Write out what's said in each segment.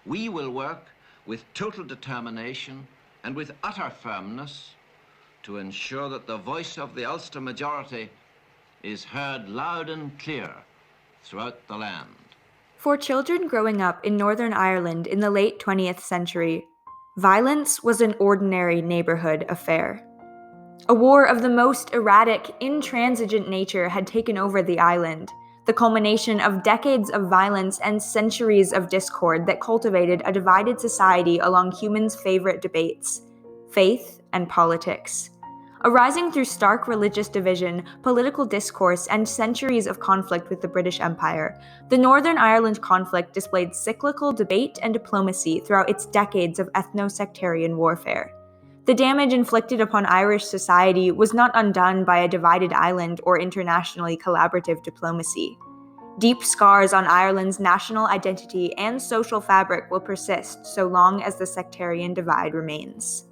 We will work with total determination and with utter firmness to ensure that the voice of the Ulster majority is heard loud and clear throughout the land. For children growing up in Northern Ireland in the late 20th century, violence was an ordinary neighborhood affair. A war of the most erratic, intransigent nature had taken over the island, the culmination of decades of violence and centuries of discord that cultivated a divided society along humans' favorite debates: faith and politics. Arising through stark religious division, political discourse, and centuries of conflict with the British Empire, the Northern Ireland conflict displayed cyclical debate and diplomacy throughout its decades of ethno-sectarian warfare. The damage inflicted upon Irish society was not undone by a divided island or internationally collaborative diplomacy. Deep scars on Ireland's national identity and social fabric will persist so long as the sectarian divide remains.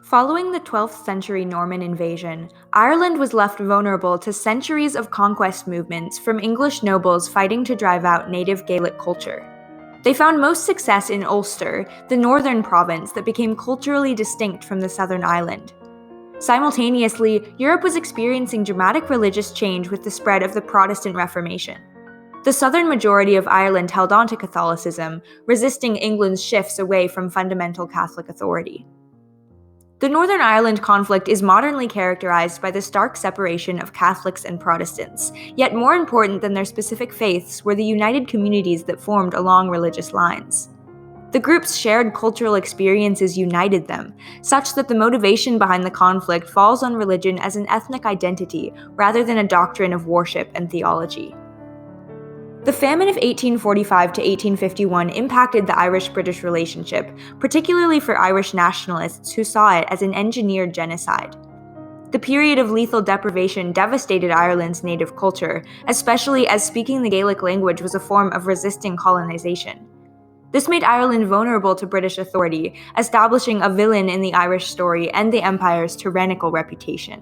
Following the 12th century Norman invasion, Ireland was left vulnerable to centuries of conquest movements from English nobles fighting to drive out native Gaelic culture. They found most success in Ulster, the northern province that became culturally distinct from the southern island. Simultaneously, Europe was experiencing dramatic religious change with the spread of the Protestant Reformation. The southern majority of Ireland held on to Catholicism, resisting England's shifts away from fundamental Catholic authority. The Northern Ireland conflict is modernly characterized by the stark separation of Catholics and Protestants, yet more important than their specific faiths were the united communities that formed along religious lines. The group's shared cultural experiences united them, such that the motivation behind the conflict falls on religion as an ethnic identity rather than a doctrine of worship and theology. The famine of 1845 to 1851 impacted the Irish-British relationship, particularly for Irish nationalists who saw it as an engineered genocide. The period of lethal deprivation devastated Ireland's native culture, especially as speaking the Gaelic language was a form of resisting colonization. This made Ireland vulnerable to British authority, establishing a villain in the Irish story and the Empire's tyrannical reputation.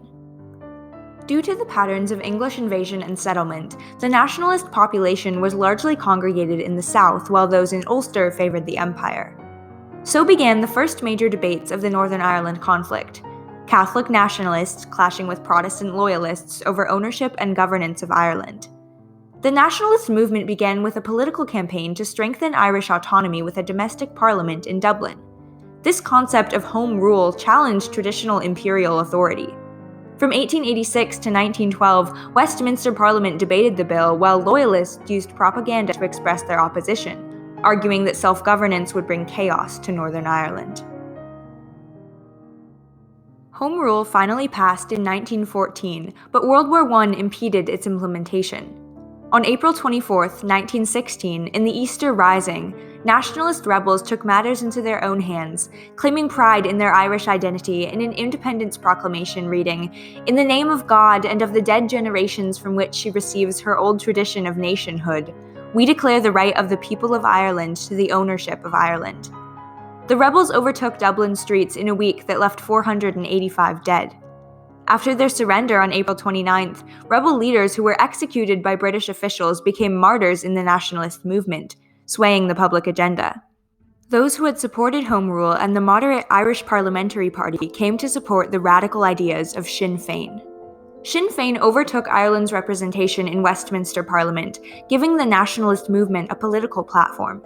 Due to the patterns of English invasion and settlement, the nationalist population was largely congregated in the south, while those in Ulster favored the Empire. So began the first major debates of the Northern Ireland conflict: Catholic nationalists clashing with Protestant loyalists over ownership and governance of Ireland. The nationalist movement began with a political campaign to strengthen Irish autonomy with a domestic parliament in Dublin. This concept of home rule challenged traditional imperial authority. From 1886 to 1912, Westminster Parliament debated the bill, while loyalists used propaganda to express their opposition, arguing that self-governance would bring chaos to Northern Ireland. Home rule finally passed in 1914, but World War I impeded its implementation. On April 24, 1916, in the Easter Rising, nationalist rebels took matters into their own hands, claiming pride in their Irish identity in an independence proclamation reading, "In the name of God and of the dead generations from which she receives her old tradition of nationhood, we declare the right of the people of Ireland to the ownership of Ireland." The rebels overtook Dublin streets in a week that left 485 dead. After their surrender on April 29th, rebel leaders who were executed by British officials became martyrs in the nationalist movement, swaying the public agenda. Those who had supported Home Rule and the moderate Irish Parliamentary Party came to support the radical ideas of Sinn Féin. Sinn Féin overtook Ireland's representation in Westminster Parliament, giving the nationalist movement a political platform.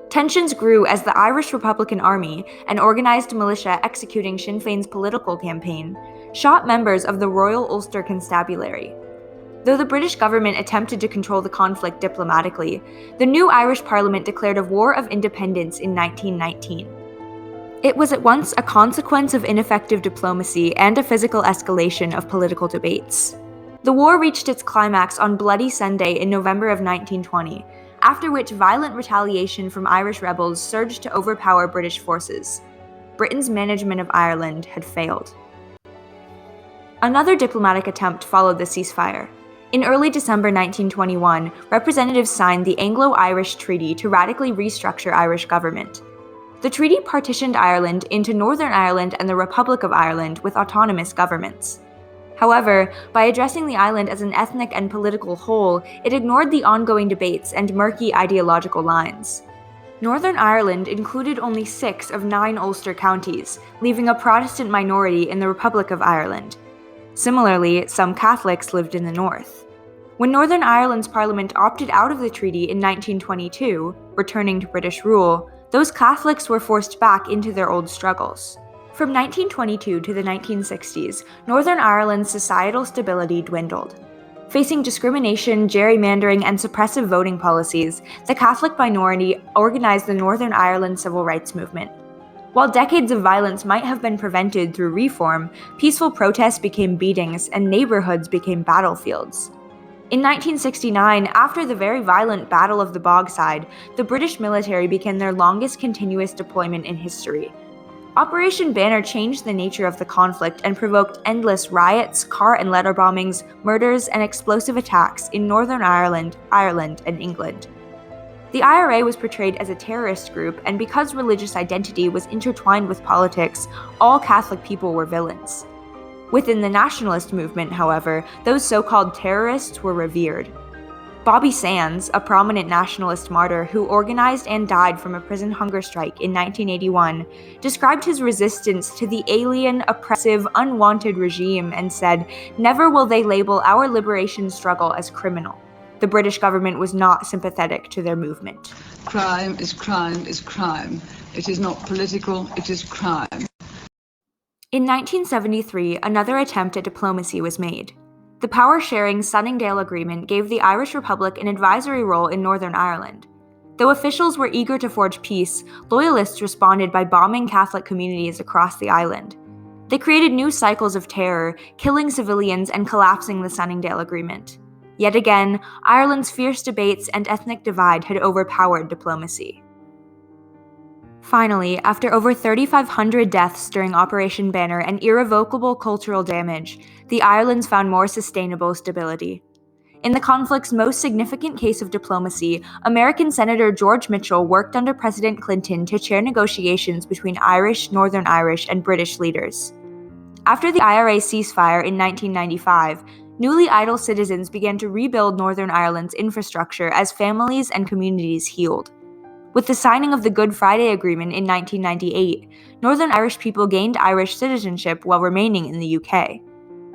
Tensions grew as the Irish Republican Army, an organized militia executing Sinn Féin's political campaign, shot members of the Royal Ulster Constabulary. Though the British government attempted to control the conflict diplomatically, the new Irish Parliament declared a war of independence in 1919. It was at once a consequence of ineffective diplomacy and a physical escalation of political debates. The war reached its climax on Bloody Sunday in November of 1920, after which violent retaliation from Irish rebels surged to overpower British forces. Britain's management of Ireland had failed. Another diplomatic attempt followed the ceasefire. In early December 1921, representatives signed the Anglo-Irish Treaty to radically restructure Irish government. The treaty partitioned Ireland into Northern Ireland and the Republic of Ireland with autonomous governments. However, by addressing the island as an ethnic and political whole, it ignored the ongoing debates and murky ideological lines. Northern Ireland included only 6 of 9 Ulster counties, leaving a Protestant minority in the Republic of Ireland. Similarly, some Catholics lived in the north. When Northern Ireland's parliament opted out of the treaty in 1922, returning to British rule, those Catholics were forced back into their old struggles. From 1922 to the 1960s, Northern Ireland's societal stability dwindled. Facing discrimination, gerrymandering, and suppressive voting policies, the Catholic minority organized the Northern Ireland civil rights movement. While decades of violence might have been prevented through reform, peaceful protests became beatings and neighborhoods became battlefields. In 1969, after the very violent Battle of the Bogside, the British military began their longest continuous deployment in history. Operation Banner changed the nature of the conflict and provoked endless riots, car and letter bombings, murders, and explosive attacks in Northern Ireland, and England. The IRA was portrayed as a terrorist group, and because religious identity was intertwined with politics, all Catholic people were villains. Within the nationalist movement, however, those so-called terrorists were revered. Bobby Sands, a prominent nationalist martyr who organized and died from a prison hunger strike in 1981, described his resistance to the alien, oppressive, unwanted regime and said, "Never will they label our liberation struggle as criminal." The British government was not sympathetic to their movement. Crime is crime is crime. It is not political, it is crime. In 1973, another attempt at diplomacy was made. The power-sharing Sunningdale Agreement gave the Irish Republic an advisory role in Northern Ireland. Though officials were eager to forge peace, loyalists responded by bombing Catholic communities across the island. They created new cycles of terror, killing civilians and collapsing the Sunningdale Agreement. Yet again, Ireland's fierce debates and ethnic divide had overpowered diplomacy. Finally, after over 3,500 deaths during Operation Banner and irrevocable cultural damage, the islands found more sustainable stability. In the conflict's most significant case of diplomacy, American Senator George Mitchell worked under President Clinton to chair negotiations between Irish, Northern Irish, and British leaders. After the IRA ceasefire in 1995, newly idle citizens began to rebuild Northern Ireland's infrastructure as families and communities healed. With the signing of the Good Friday Agreement in 1998, Northern Irish people gained Irish citizenship while remaining in the UK.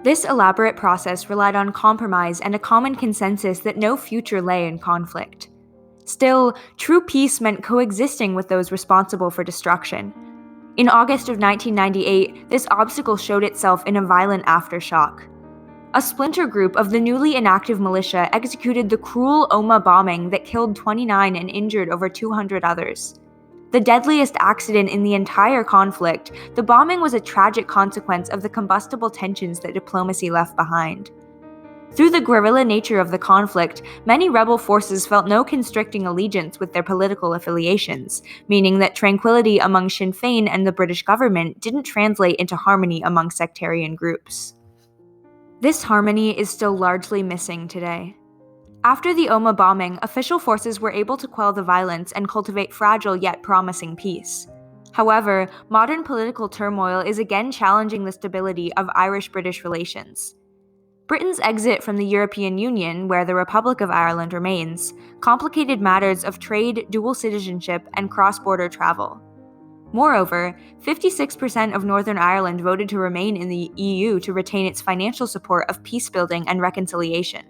This elaborate process relied on compromise and a common consensus that no future lay in conflict. Still, true peace meant coexisting with those responsible for destruction. In August of 1998, this obstacle showed itself in a violent aftershock. A splinter group of the newly inactive militia executed the cruel Omagh bombing that killed 29 and injured over 200 others. The deadliest accident in the entire conflict, the bombing was a tragic consequence of the combustible tensions that diplomacy left behind. Through the guerrilla nature of the conflict, many rebel forces felt no constricting allegiance with their political affiliations, meaning that tranquility among Sinn Féin and the British government didn't translate into harmony among sectarian groups. This harmony is still largely missing today. After the Omagh bombing, official forces were able to quell the violence and cultivate fragile yet promising peace. However, modern political turmoil is again challenging the stability of Irish-British relations. Britain's exit from the European Union, where the Republic of Ireland remains, complicated matters of trade, dual citizenship, and cross-border travel. Moreover, 56% of Northern Ireland voted to remain in the EU to retain its financial support of peace-building and reconciliation.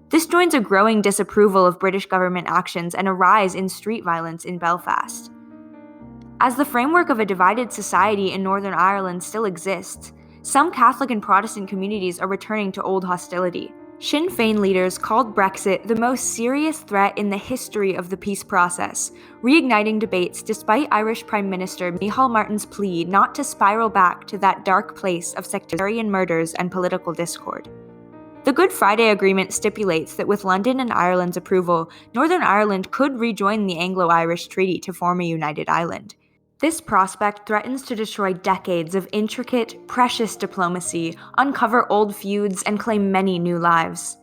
This joins a growing disapproval of British government actions and a rise in street violence in Belfast. As the framework of a divided society in Northern Ireland still exists, some Catholic and Protestant communities are returning to old hostility. Sinn Féin leaders called Brexit the most serious threat in the history of the peace process, reigniting debates despite Irish Prime Minister Micheál Martin's plea not to spiral back to that dark place of sectarian murders and political discord. The Good Friday Agreement stipulates that with London and Ireland's approval, Northern Ireland could rejoin the Anglo-Irish Treaty to form a united island. This prospect threatens to destroy decades of intricate, precious diplomacy, uncover old feuds, and claim many new lives.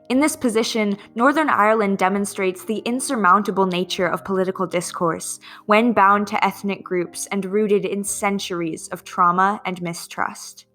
In this position, Northern Ireland demonstrates the insurmountable nature of political discourse, when bound to ethnic groups and rooted in centuries of trauma and mistrust.